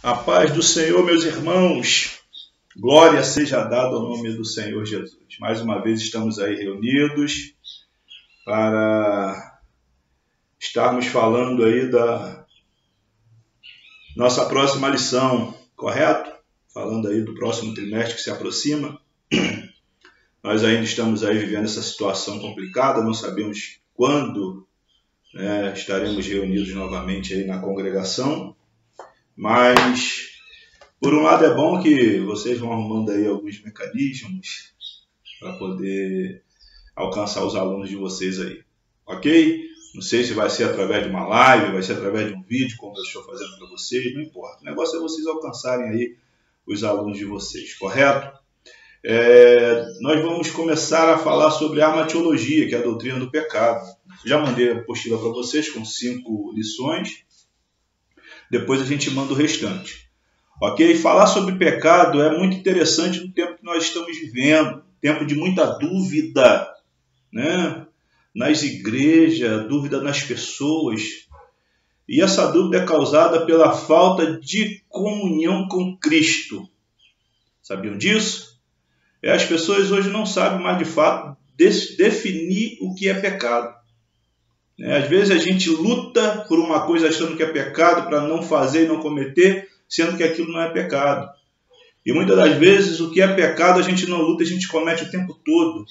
A paz do Senhor, meus irmãos. Glória seja dada ao nome do Senhor Jesus. Mais uma vez estamos aí reunidos para estarmos falando aí da nossa próxima lição, correto? Falando aí do próximo trimestre que se aproxima. Nós ainda estamos aí vivendo essa situação complicada, não sabemos quando estaremos reunidos novamente aí na congregação. Mas, por um lado, é bom que vocês vão arrumando aí alguns mecanismos para poder alcançar os alunos de vocês aí, ok? Não sei se vai ser através de uma live, vai ser através de um vídeo, como eu estou fazendo para vocês, não importa. O negócio é vocês alcançarem aí os alunos de vocês, correto? Nós vamos começar a falar sobre a armatiologia, que é a doutrina do pecado. Já mandei a apostila para vocês com 5 lições. Depois a gente manda o restante. Ok? Falar sobre pecado é muito interessante no tempo que nós estamos vivendo. Tempo de muita dúvida, né? Nas igrejas, dúvida nas pessoas. E essa dúvida é causada pela falta de comunhão com Cristo. Sabiam disso? As pessoas hoje não sabem mais de fato definir o que é pecado. Às vezes a gente luta por uma coisa achando que é pecado para não fazer e não cometer, sendo que aquilo não é pecado. E muitas das vezes o que é pecado a gente não luta, a gente comete o tempo todo.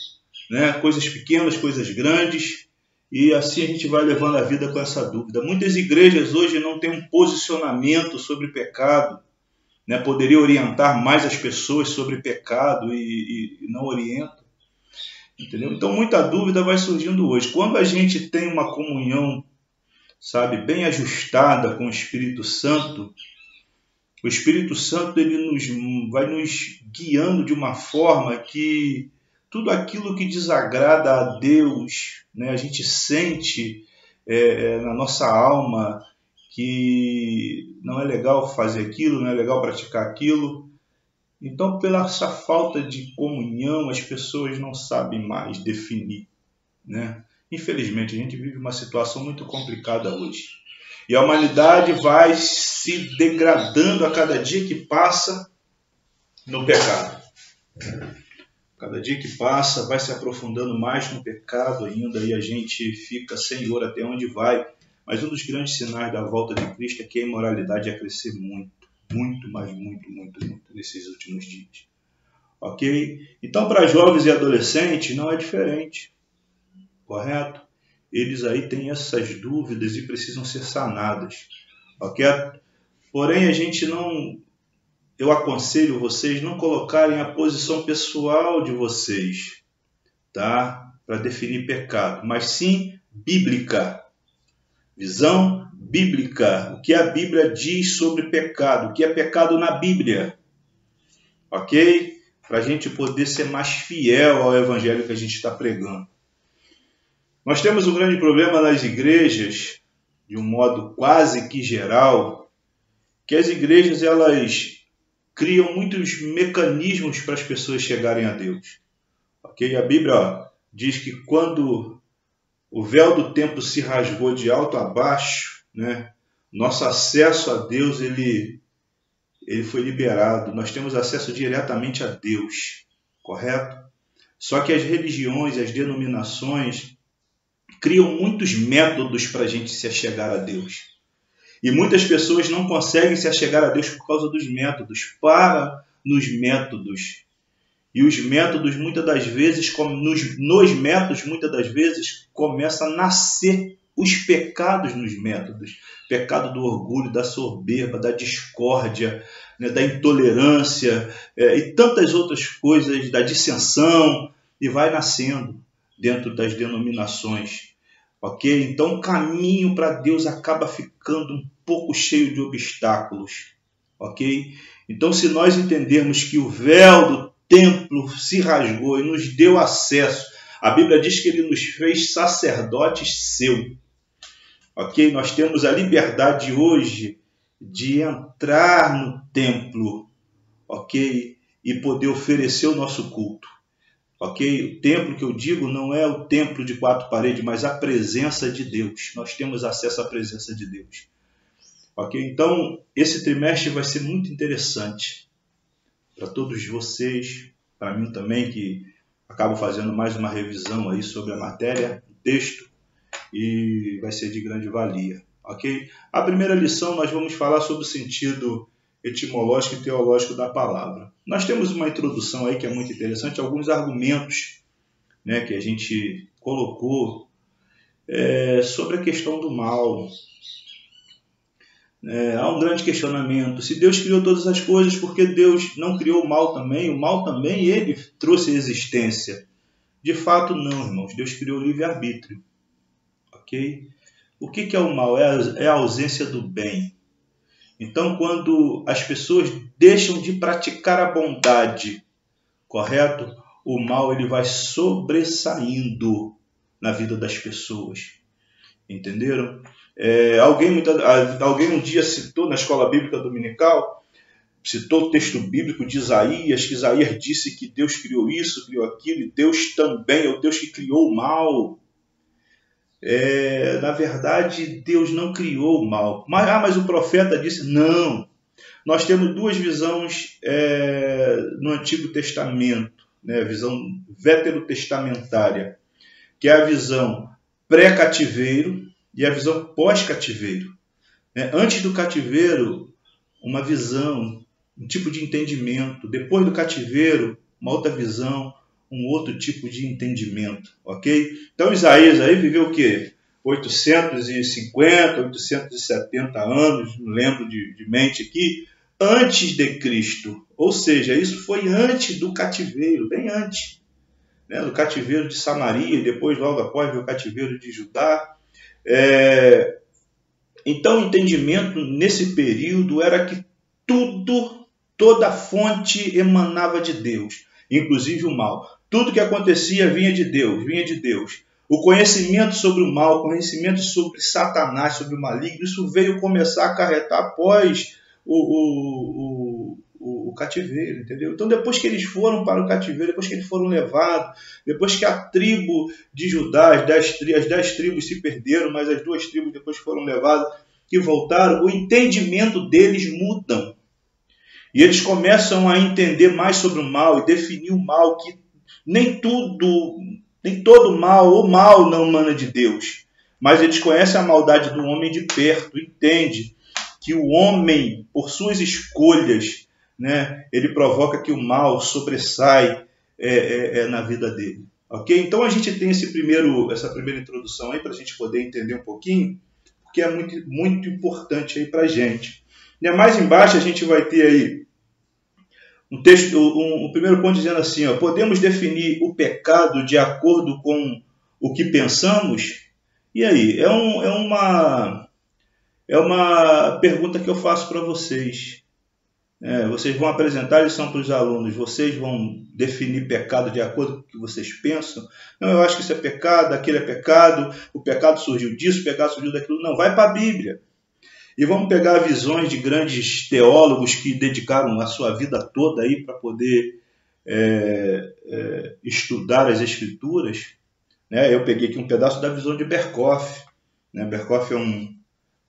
Coisas pequenas, coisas grandes, e assim a gente vai levando a vida com essa dúvida. Muitas igrejas hoje não têm um posicionamento sobre pecado. Poderia orientar mais as pessoas sobre pecado e não orientam. Entendeu? Então muita dúvida vai surgindo hoje. Quando a gente tem uma comunhão, bem ajustada com o Espírito Santo, o Espírito Santo ele vai nos guiando de uma forma que tudo aquilo que desagrada a Deus, a gente sente na nossa alma que não é legal fazer aquilo, não é legal praticar aquilo. Então, pela essa falta de comunhão, as pessoas não sabem mais definir. Infelizmente, a gente vive uma situação muito complicada hoje. E a humanidade vai se degradando a cada dia que passa no pecado. Cada dia que passa, vai se aprofundando mais no pecado ainda, e a gente fica, Senhor, até onde vai? Mas um dos grandes sinais da volta de Cristo é que a imoralidade ia crescer muito. Muito, mas muito nesses últimos dias. Ok? Então, para jovens e adolescentes, não é diferente. Correto? Eles aí têm essas dúvidas e precisam ser sanadas. Ok? Porém, eu aconselho vocês não colocarem a posição pessoal de vocês, tá? Para definir pecado, mas sim bíblica. Visão bíblica, o que a Bíblia diz sobre pecado, o que é pecado na Bíblia, ok? Para a gente poder ser mais fiel ao evangelho que a gente está pregando. Nós temos um grande problema nas igrejas, de um modo quase que geral, que as igrejas elas criam muitos mecanismos para as pessoas chegarem a Deus. Ok? A Bíblia diz que quando o véu do templo se rasgou de alto a baixo, nosso acesso a Deus ele foi liberado. Nós temos acesso diretamente a Deus, correto? Só que as religiões, as denominações criam muitos métodos para a gente se achegar a Deus. E muitas pessoas não conseguem se achegar a Deus por causa dos métodos. Para nos métodos. E os métodos, muitas das vezes, nos métodos, muitas das vezes, começam a nascer os pecados nos métodos. Pecado do orgulho, da soberba, da discórdia, da intolerância e tantas outras coisas, da dissensão, e vai nascendo dentro das denominações. Ok? Então o caminho para Deus acaba ficando um pouco cheio de obstáculos. Ok? Então se nós entendermos que o véu do templo se rasgou e nos deu acesso, a Bíblia diz que ele nos fez sacerdotes seu. Ok? Nós temos a liberdade hoje de entrar no templo, ok? E poder oferecer o nosso culto. Ok? O templo que eu digo não é o templo de 4 paredes, mas a presença de Deus. Nós temos acesso à presença de Deus. Ok? Então, esse trimestre vai ser muito interessante para todos vocês, para mim também, que acabo fazendo mais uma revisão aí sobre a matéria, o texto, e vai ser de grande valia. Ok? A primeira lição nós vamos falar sobre o sentido etimológico e teológico da palavra. Nós temos uma introdução aí que é muito interessante, alguns argumentos, né, que a gente colocou sobre a questão do mal. Há um grande questionamento. Se Deus criou todas as coisas, por que Deus não criou o mal também? O mal também ele trouxe existência. De fato, não, irmãos. Deus criou o livre-arbítrio. Ok? O que é o mal? É a ausência do bem. Então, quando as pessoas deixam de praticar a bondade, correto? O mal ele vai sobressaindo na vida das pessoas. Entenderam? Alguém um dia citou na escola bíblica dominical, citou o texto bíblico de Isaías, que Isaías disse que Deus criou isso, criou aquilo, e Deus também é o Deus que criou o mal. Na verdade, Deus não criou o mal. Mas o profeta disse, não. Nós temos duas visões no Antigo Testamento, né? A visão veterotestamentária, que é a visão pré-cativeiro e a visão pós-cativeiro. Antes do cativeiro, uma visão, um tipo de entendimento. Depois do cativeiro, uma outra visão, um outro tipo de entendimento. Ok? Então Isaías aí viveu o quê? 850, 870 anos, não lembro de mente aqui, antes de Cristo. Ou seja, isso foi antes do cativeiro, bem antes. Do cativeiro de Samaria, e depois, logo após, veio o cativeiro de Judá. Então, o entendimento nesse período era que toda fonte emanava de Deus, inclusive o mal. Tudo que acontecia vinha de Deus. O conhecimento sobre o mal, o conhecimento sobre Satanás, sobre o maligno, isso veio começar a acarretar após o cativeiro, entendeu? Então, depois que eles foram para o cativeiro, depois que eles foram levados, depois que a tribo de Judá, as 10 tribos se perderam, mas as 2 tribos depois foram levadas e voltaram, o entendimento deles muda. E eles começam a entender mais sobre o mal e definir o mal, que nem todo mal, o mal não emana de Deus. Mas eles conhecem a maldade do homem de perto, entendem que o homem, por suas escolhas, né, ele provoca que o mal sobressai na vida dele. Ok? Então a gente tem essa primeira introdução aí para a gente poder entender um pouquinho, porque é muito, muito importante aí para a gente. Mais embaixo a gente vai ter aí um texto, um primeiro ponto dizendo assim, podemos definir o pecado de acordo com o que pensamos? E aí? É uma pergunta que eu faço para vocês. Vocês vão apresentar a lição para os alunos, vocês vão definir pecado de acordo com o que vocês pensam? Não, eu acho que isso é pecado, aquilo é pecado, o pecado surgiu disso, o pecado surgiu daquilo. Não, vai para a Bíblia. E vamos pegar visões de grandes teólogos que dedicaram a sua vida toda aí para poder estudar as Escrituras. Eu peguei aqui um pedaço da visão de Berkhof. Berkhof é um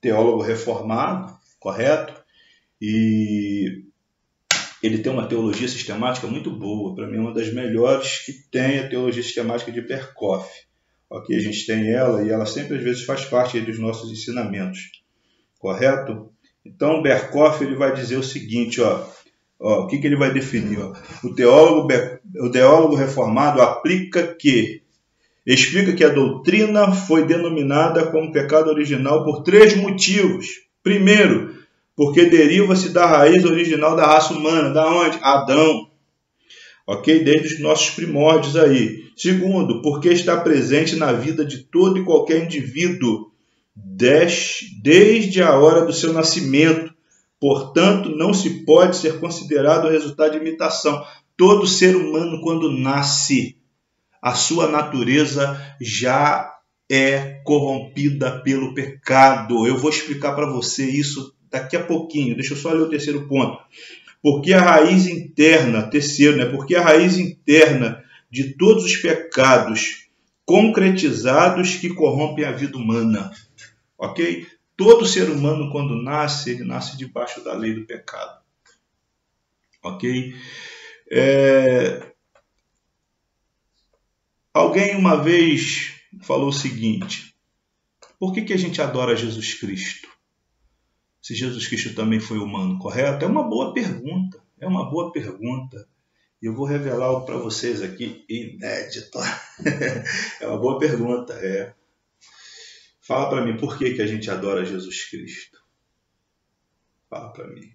teólogo reformado, correto? E ele tem uma teologia sistemática muito boa. Para mim é uma das melhores que tem a teologia sistemática de Berkhof. Ok? A gente tem ela e ela sempre às vezes faz parte dos nossos ensinamentos. Correto? Então, Berkhof ele vai dizer o seguinte, o que ele vai definir? O teólogo reformado explica que a doutrina foi denominada como pecado original por 3 motivos. Primeiro, porque deriva-se da raiz original da raça humana. Da onde? Adão. Ok? Desde os nossos primórdios aí. Segundo, porque está presente na vida de todo e qualquer indivíduo, desde a hora do seu nascimento. Portanto, não se pode ser considerado o resultado de imitação. Todo ser humano, quando nasce, a sua natureza já é corrompida pelo pecado. Eu vou explicar para você isso daqui a pouquinho. Deixa eu só ler o terceiro ponto. Porque a raiz interna, porque a raiz interna de todos os pecados concretizados que corrompem a vida humana. Ok? todo ser humano, quando nasce, ele nasce debaixo da lei do pecado. Ok? Alguém uma vez falou o seguinte: por que a gente adora Jesus Cristo? Se Jesus Cristo também foi humano, correto? É uma boa pergunta. É uma boa pergunta. E eu vou revelar para vocês aqui, inédito. É uma boa pergunta. Fala para mim, por que a gente adora Jesus Cristo? Fala para mim.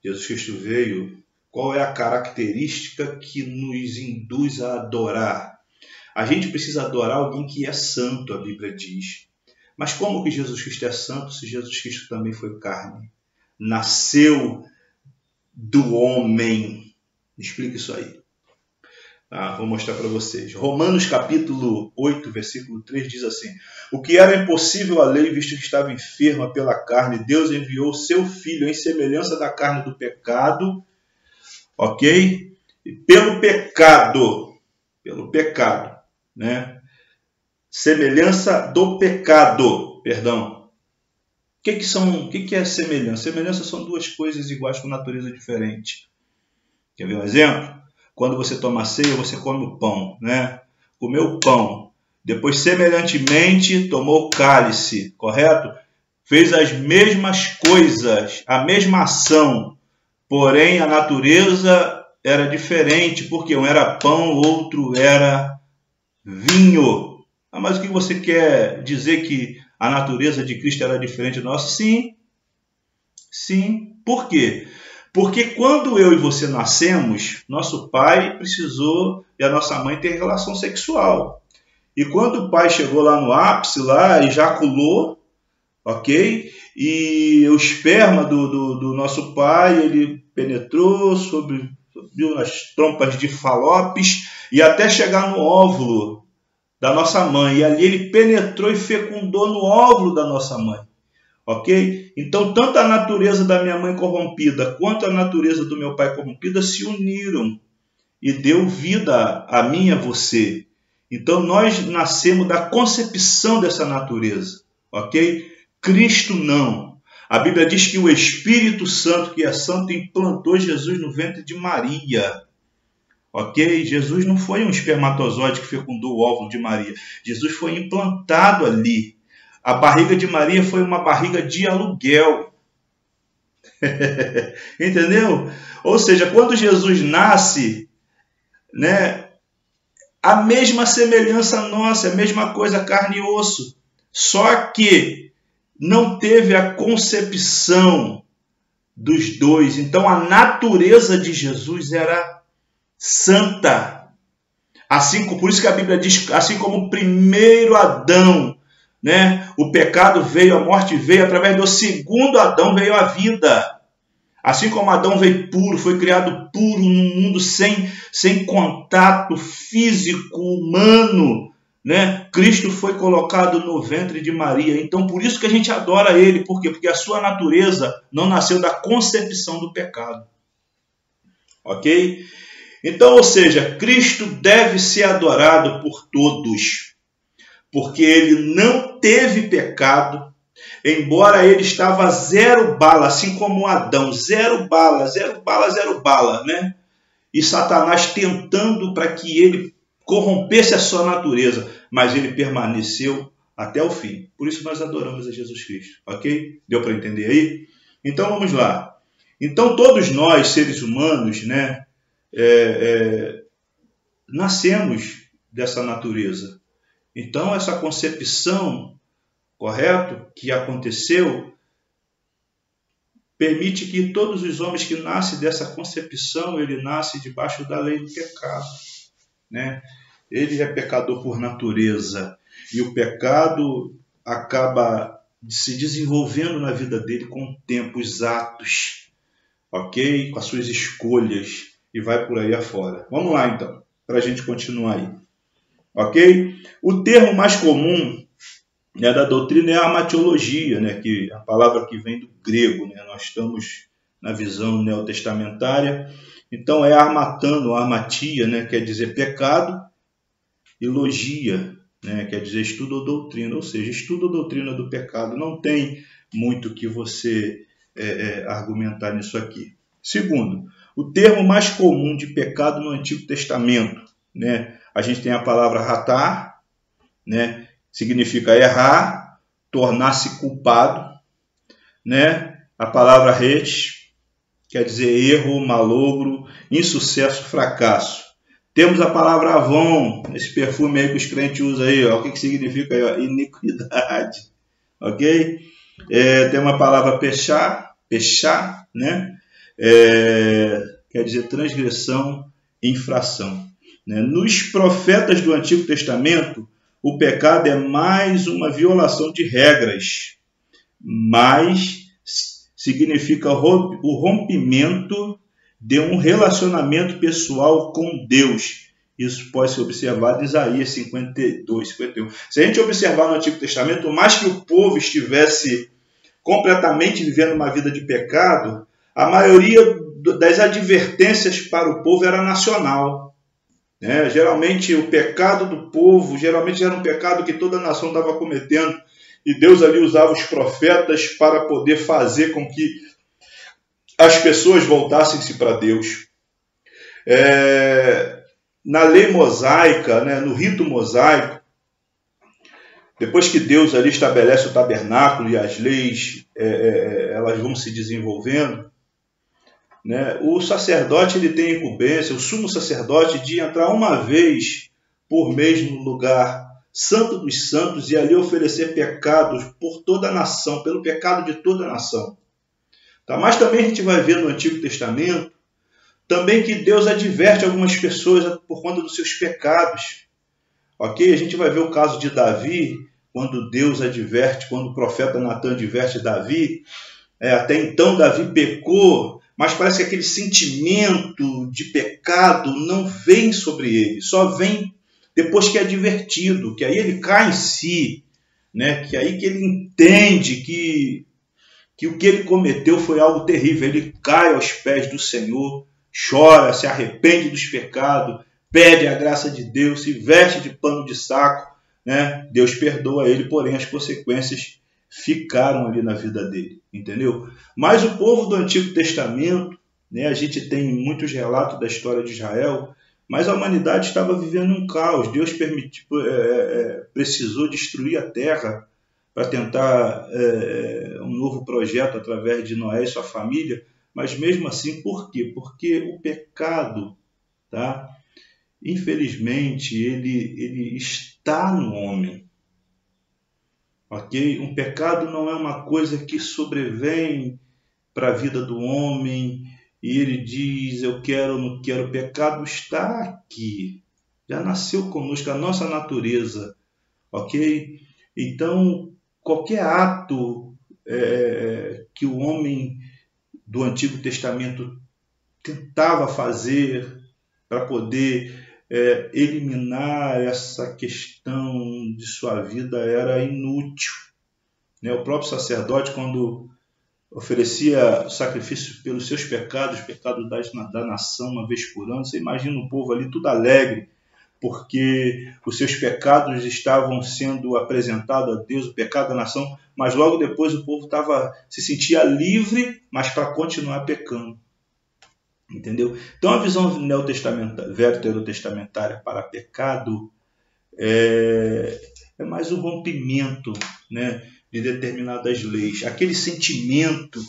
Jesus Cristo veio, qual é a característica que nos induz a adorar? A gente precisa adorar alguém que é santo, a Bíblia diz. Mas como que Jesus Cristo é santo se Jesus Cristo também foi carne? Nasceu do homem. Me explica isso aí. Vou mostrar para vocês. Romanos capítulo 8, versículo 3 diz assim: o que era impossível à lei, visto que estava enferma pela carne, Deus enviou seu Filho em semelhança da carne do pecado, ok? Pelo pecado, né? Semelhança do pecado, perdão. O que é semelhança? Semelhança são duas coisas iguais com natureza diferente. Quer ver um exemplo? Quando você toma ceia, você come o pão, né? Comeu o pão. Depois, semelhantemente, tomou o cálice, correto? Fez as mesmas coisas, a mesma ação. Porém, a natureza era diferente, porque um era pão, o outro era vinho. Mas o que você quer dizer que a natureza de Cristo era diferente da nossa? Sim. Sim. Por quê? Porque quando eu e você nascemos, nosso pai precisou e a nossa mãe ter relação sexual. E quando o pai chegou lá no ápice, lá, ejaculou, ok? E o esperma do nosso pai, ele penetrou, subiu nas trompas de Falopes e até chegar no óvulo da nossa mãe. E ali ele penetrou e fecundou no óvulo da nossa mãe. Ok? Então, tanto a natureza da minha mãe corrompida quanto a natureza do meu pai corrompida se uniram e deu vida a mim e a você. Então, nós nascemos da concepção dessa natureza. Ok? Cristo não. A Bíblia diz que o Espírito Santo, que é santo, implantou Jesus no ventre de Maria. Ok? Jesus não foi um espermatozoide que fecundou o óvulo de Maria. Jesus foi implantado ali. A barriga de Maria foi uma barriga de aluguel. Entendeu? Ou seja, quando Jesus nasce, né, a mesma semelhança nossa, a mesma coisa, carne e osso. Só que não teve a concepção dos dois. Então a natureza de Jesus era santa. Por isso que a Bíblia diz, assim como o primeiro Adão, né, o pecado veio, a morte veio, através do segundo Adão veio a vida. Assim como Adão veio puro, foi criado puro num mundo sem contato físico humano, né? Cristo foi colocado no ventre de Maria. Então, por isso que a gente adora ele. Por quê? Porque a sua natureza não nasceu da concepção do pecado. Ok? Então, ou seja, Cristo deve ser adorado por todos, porque ele não teve pecado, embora ele estava zero bala, assim como Adão, zero bala, né? E Satanás tentando para que ele corrompesse a sua natureza, mas ele permaneceu até o fim. Por isso nós adoramos a Jesus Cristo, ok? Deu para entender aí? Então vamos lá. Então todos nós, seres humanos, né, nascemos dessa natureza. Então essa concepção, correto, que aconteceu, permite que todos os homens que nascem dessa concepção, ele nasce debaixo da lei do pecado, né? Ele é pecador por natureza e o pecado acaba se desenvolvendo na vida dele com o tempo, os atos, ok? Com as suas escolhas e vai por aí afora. Vamos lá então, para a gente continuar aí, ok? O termo mais comum, né, da doutrina é a amatiologia, né, que é a palavra que vem do grego, né? Nós estamos na visão neotestamentária, então é armatano, armatia, né, quer dizer pecado, e logia, né? Quer dizer, estudo ou doutrina, ou seja, estudo ou doutrina do pecado. Não tem muito que você argumentar nisso aqui. Segundo, o termo mais comum de pecado no Antigo Testamento, né? A gente tem a palavra ratar, né? Significa errar, tornar-se culpado, né? A palavra ret quer dizer erro, malogro, insucesso, fracasso. Temos a palavra avon, esse perfume aí que os crentes usam aí, ó. O que significa aí, ó? Iniquidade, ok? Tem uma palavra pechá, né? Quer dizer transgressão, infração. Né? Nos profetas do Antigo Testamento, o pecado é mais uma violação de regras, mas significa o rompimento de um relacionamento pessoal com Deus. Isso pode ser observado em Isaías 52, 51. Se a gente observar no Antigo Testamento, por mais que o povo estivesse completamente vivendo uma vida de pecado, a maioria das advertências para o povo era nacional. Né? Geralmente o pecado do povo, geralmente era um pecado que toda a nação estava cometendo, e Deus ali usava os profetas para poder fazer com que as pessoas voltassem-se para Deus. Na lei mosaica, né, no rito mosaico, depois que Deus ali estabelece o tabernáculo e as leis elas vão se desenvolvendo, né, o sacerdote ele tem a incumbência, o sumo sacerdote, de entrar uma vez por mês no lugar santo dos santos e ali oferecer pecados por toda a nação, pelo pecado de toda a nação. Tá? Mas também a gente vai ver no Antigo Testamento também que Deus adverte algumas pessoas por conta dos seus pecados. Ok? A gente vai ver o caso de Davi, quando Deus adverte, quando o profeta Natan adverte Davi. Até então Davi pecou, mas parece que aquele sentimento de pecado não vem sobre ele, só vem depois que é advertido, que aí ele cai em si, né? Que aí que ele entende que o que ele cometeu foi algo terrível. Ele cai aos pés do Senhor, chora, se arrepende dos pecados, pede a graça de Deus, se veste de pano de saco, né? Deus perdoa ele, porém as consequências ficaram ali na vida dele, entendeu? Mas o povo do Antigo Testamento, né, a gente tem muitos relatos da história de Israel, mas a humanidade estava vivendo um caos. Deus precisou destruir a terra para tentar um novo projeto através de Noé e sua família, mas mesmo assim, por quê? Porque o pecado, tá? Infelizmente, ele está no homem. Ok? Um pecado não é uma coisa que sobrevém para a vida do homem e ele diz, eu quero ou não quero. O pecado está aqui, já nasceu conosco, a nossa natureza. Ok? Então, qualquer ato que o homem do Antigo Testamento tentava fazer para poder eliminar essa questão de sua vida era inútil. Né? O próprio sacerdote, quando oferecia sacrifício pelos seus pecados, pecados da nação, uma vez por ano, você imagina o povo ali tudo alegre, porque os seus pecados estavam sendo apresentados a Deus, o pecado da nação, mas logo depois o povo se sentia livre, mas para continuar pecando. Entendeu? Então a visão veterotestamentária para pecado é mais um rompimento, né, de determinadas leis. Aquele sentimento,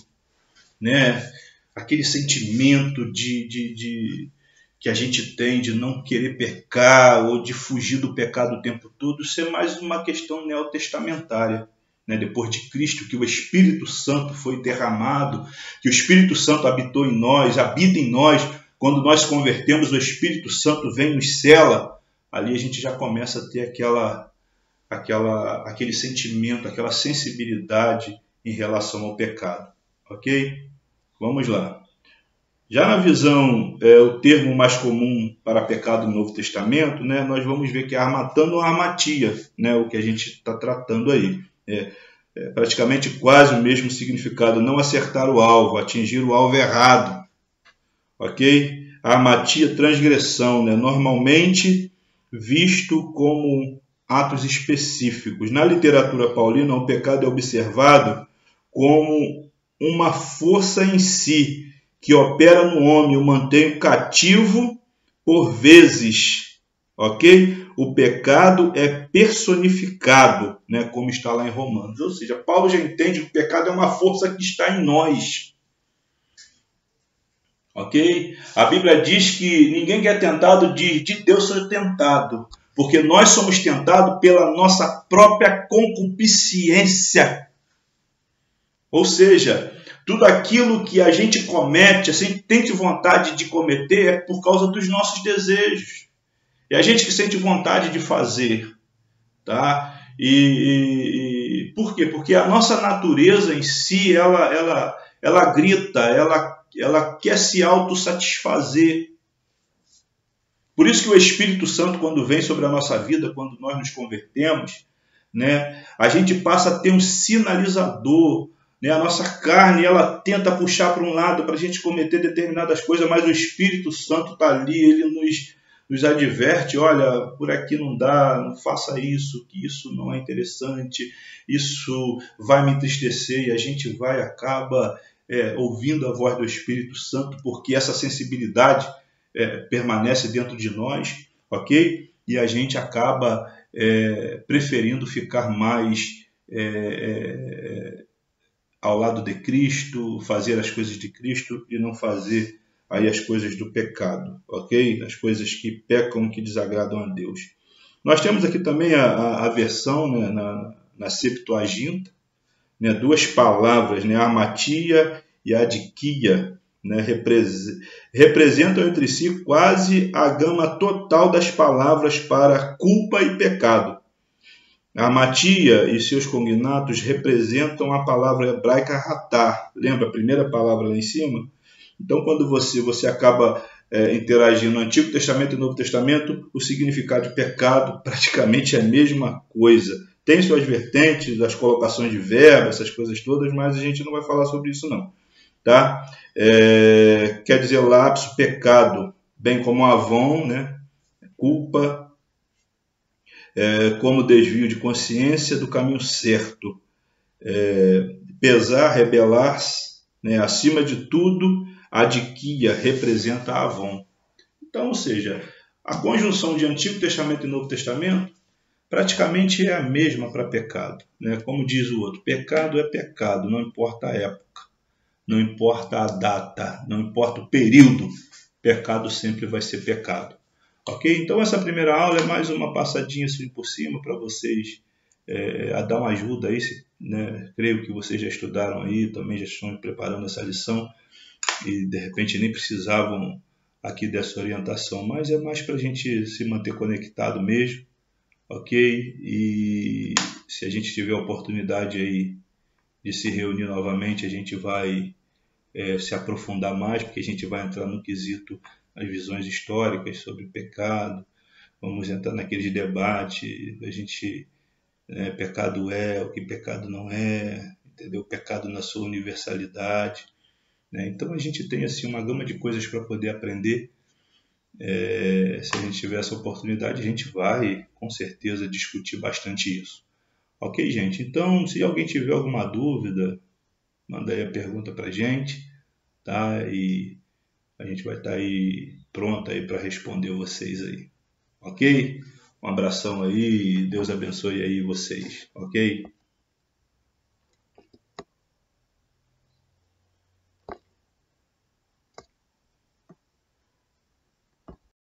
né, aquele sentimento que a gente tem de não querer pecar ou de fugir do pecado o tempo todo, isso é mais uma questão neotestamentária. Né? Depois de Cristo, que o Espírito Santo foi derramado, que o Espírito Santo habitou em nós, habita em nós, quando nós convertemos, o Espírito Santo vem e nos cela, ali a gente já começa a ter aquele sentimento, aquela sensibilidade em relação ao pecado. Ok? Vamos lá. Já na visão, o termo mais comum para pecado no Novo Testamento, né, nós vamos ver que é armatano ou armatia, né, o que a gente está tratando aí. Praticamente quase o mesmo significado, não acertar o alvo, atingir o alvo errado. Ok? A armatia, transgressão, né, normalmente visto como atos específicos. Na literatura paulina, o pecado é observado como uma força em si, que opera no homem, o mantém cativo por vezes, ok? O pecado é personificado, né, como está lá em Romanos. Ou seja, Paulo já entende que o pecado é uma força que está em nós. Ok? A Bíblia diz que ninguém que é tentado de Deus seja tentado, porque nós somos tentados pela nossa própria concupiscência. Ou seja, tudo aquilo que a gente comete, assim, tem vontade de cometer, é por causa dos nossos desejos. É a gente que sente vontade de fazer. Tá? E por quê? Porque a nossa natureza em si, ela grita, ela quer se autossatisfazer. Por isso que o Espírito Santo, quando vem sobre a nossa vida, quando nós nos convertemos, né, a gente passa a ter um sinalizador. Né? A nossa carne, ela tenta puxar para um lado para a gente cometer determinadas coisas, mas o Espírito Santo está ali, ele nos adverte, olha, por aqui não dá, não faça isso, que isso não é interessante, isso vai me entristecer, e a gente acaba ouvindo a voz do Espírito Santo, porque essa sensibilidade permanece dentro de nós, ok? E a gente acaba preferindo ficar mais ao lado de Cristo, fazer as coisas de Cristo e não fazer aí as coisas do pecado, ok? As coisas que pecam, que desagradam a Deus. Nós temos aqui também a versão, né, na Septuaginta, né, duas palavras, né, amatia e adiquia, né, representam entre si quase a gama total das palavras para culpa e pecado. A amatia e seus cognatos representam a palavra hebraica ratá. Lembra a primeira palavra lá em cima? Então, quando você acaba interagindo no Antigo Testamento e no Novo Testamento, o significado de pecado praticamente é a mesma coisa. Tem suas vertentes, as colocações de verbo, essas coisas todas, mas a gente não vai falar sobre isso não. Tá? Quer dizer lapso, pecado, bem como avon, né? Culpa, como desvio de consciência do caminho certo. Pesar, rebelar-se, né? Acima de tudo, adiquia representa avon. Então, ou seja, a conjunção de Antigo Testamento e Novo Testamento praticamente é a mesma para pecado. Né? Como diz o outro, pecado é pecado, não importa a época, não importa a data, não importa o período, pecado sempre vai ser pecado. Ok? Então essa primeira aula é mais uma passadinha assim por cima para vocês a dar uma ajuda aí, né? Creio que vocês já estudaram aí, também já estão preparando essa lição e de repente nem precisavam aqui dessa orientação, mas é mais para a gente se manter conectado mesmo, ok? E se a gente tiver a oportunidade aí de se reunir novamente, a gente vai se aprofundar mais, porque a gente vai entrar no quesito as visões históricas sobre o pecado, vamos entrar naqueles debates, a gente, pecado é, o que pecado não é, entendeu? O pecado na sua universalidade, né? Então a gente tem assim uma gama de coisas para poder aprender. Se a gente tiver essa oportunidade, a gente vai com certeza discutir bastante isso. Ok, gente? Então, se alguém tiver alguma dúvida, manda aí a pergunta para a gente, tá? E a gente vai estar aí pronto aí para responder vocês aí, ok? Um abração aí, Deus abençoe aí vocês, ok?